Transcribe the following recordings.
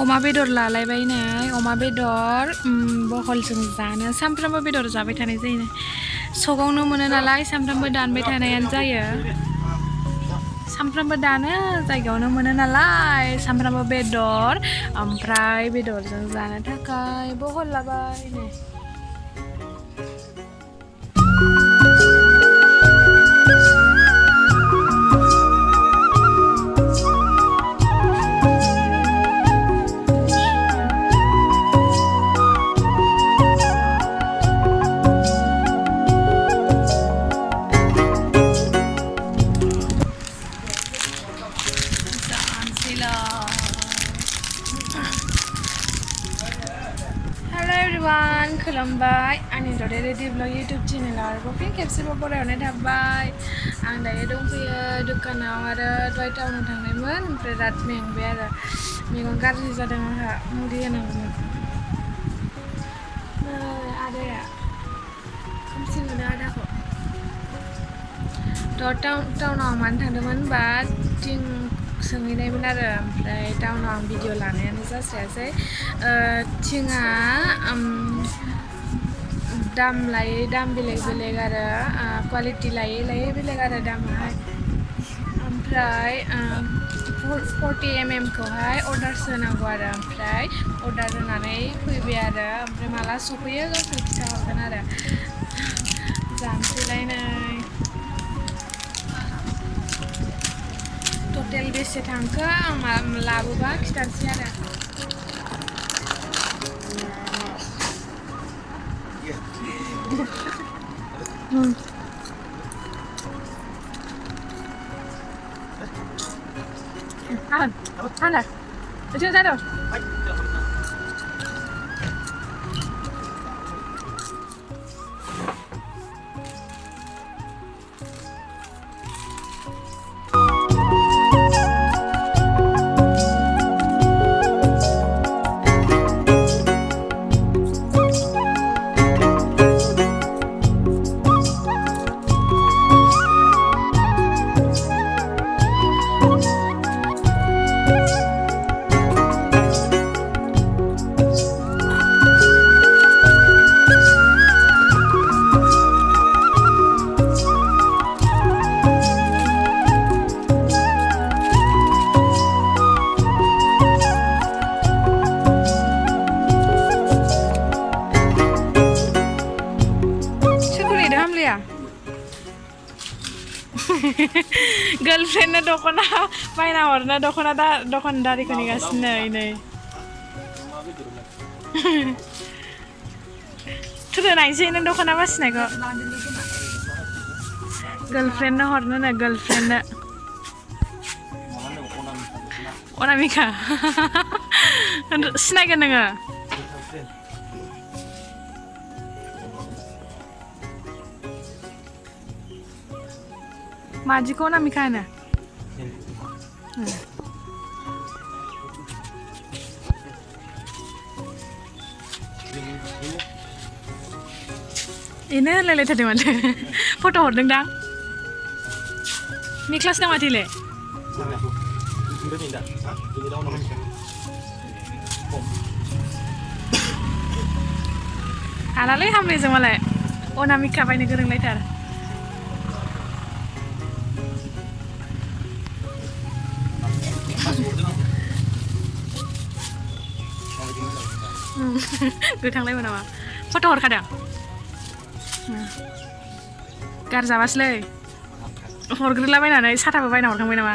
अमा बेदर लालायबाय नै अमा बेदर बहलजों जानो सामफ्रामबो बेदर जाबाय थानाय जायो सगावनो मोनो नालाय सामफ्रामबो दानबाय थानायानो जायो सामफ्रामबो दानो जायगायावनो मोनो नालाय सामफ्रामबो बेदर ओमफ्राय बेदरजों जानो थाखाय बहल लाबाय नै खुलुमबाय आंनि दरे रेडि ब्लग इउटुब चेनेलाव फिन खेबसेबाव बरायहरनाय थाबाय आं दायो दंफैयो दखानाव आरो दहाय टाउनाव थांनायमोन ओमफ्राय रात मेंबाय आरो मेगन गाज्रि जादों आंहा मुलि होनांगौमोन आदाया खोमसि मोनो आदाखौ टाउनाव मानो थांदोंमोन होनबा थिं सोंहैनायमोन आरो ओमफ्राय टाउनाव आं भिडिअ लानायानो जास्रायासै थिंआ दाम लायै दाम बेलेग बेलेग आरो क्वालिटि लायै बेलेग आरो दामाहाय ओमफ्राय 40 mm खौहाय अर्डारसो होनांगौ आरो ओमफ्राय अर्डार होनानै फैबाय आरो ओमफ्राय माला सफैयो गावसोर खिथाहरगोन आरो जानोसैलायनाय टटेल बेसे थांखो आं लाबोबा खिथानोसै आरो Ăn này, chưa ra đâu. Girlfriend na Dokona, paina orna Dokona da Dokondari ko nigasina ini. Tudo na isi na Dokona mas na ko. Girlfriend na orna na girlfriend na. Anamika. Snaga na nga. Maji ko anamika na. Ini lele tadi mana? Foto hordeng dang. Ni kelas nama tile. Alalai hamle jamalai. Anamika paine gereng laitar. Gue थांलाय नामा फट' हरखादों गारजाबासलै हरग्रोलाबायनानै साथाबो बायना हरखांबाय नामा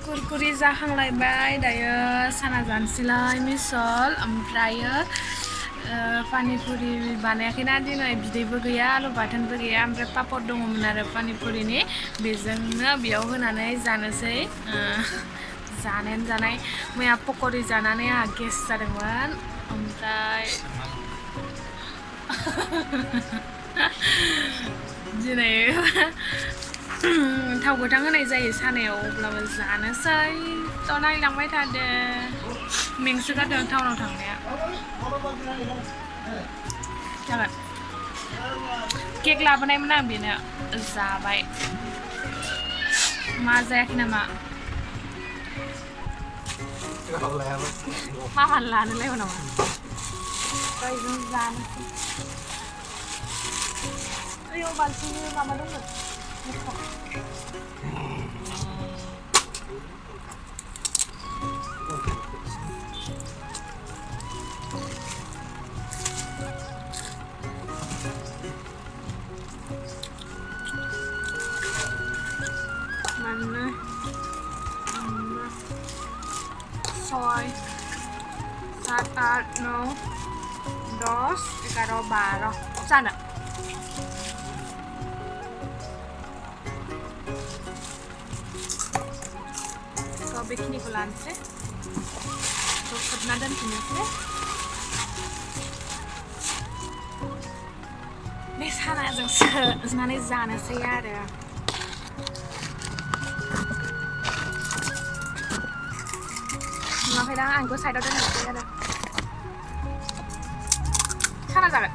कुरकुरि जाखांलायबाय दायो साना जानोसैलाय मिसल ओमफ्रायो पानिपुरि बानायाखैना दिनै बिदैबो गैया आलु बाथोनबो गैया ओमफ्राय पापड़ दङमोन आरो पानिपुरिनि बेजोंनो बेयाव होनानै जानोसै जानायानो जानाय मैया पक'रि जानानै आंहा गेस जादोंमोन ओमफ्राय दिनै थाव गोथां होनाय जायो सानायाव अब्लाबो जानोसै थ' नायलांबाय थादो मेंसोगारदों टाउनाव थांनाया जागोन केक लाबोनायमोन आं बेनो जाबाय मा जायाखै नामा Maman lah nilai mana mah? Kau itu jangan. Ayo bantu mama dong. Mana? Soy. 7, 8, 9, 10, 11, 12. Sana. Kau bikin ini kulanse. Kau kebenaran punya sih. Nih sana aja senang jana sih ada. Nó phải đang ăn có xài đâu đây này đây. Sao nó ra vậy?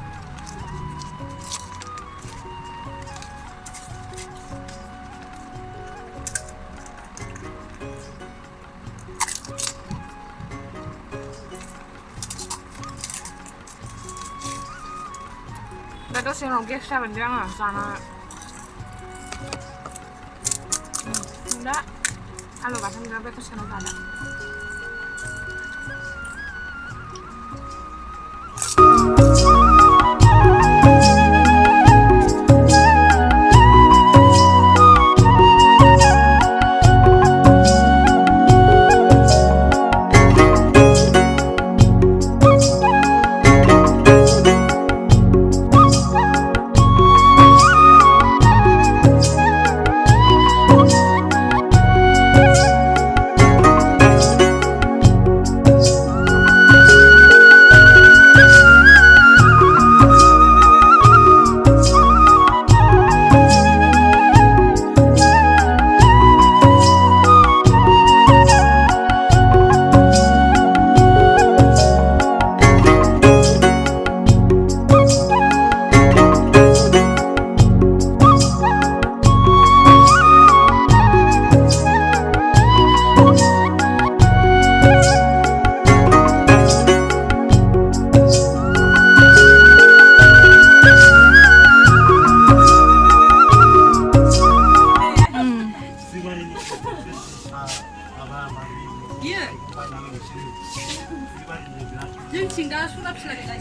Đây tôi xin lòng kia sao mình đang ở sao nó. Đó. Alo bà thằng ra với cái sao nó ra đây.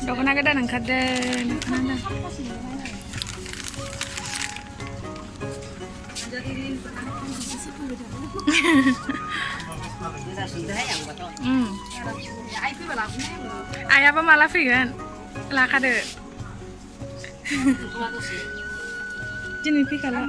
Dokona gwdan wngkardwng. Ayah apa malah vegan? Lah kade. Jadi kalau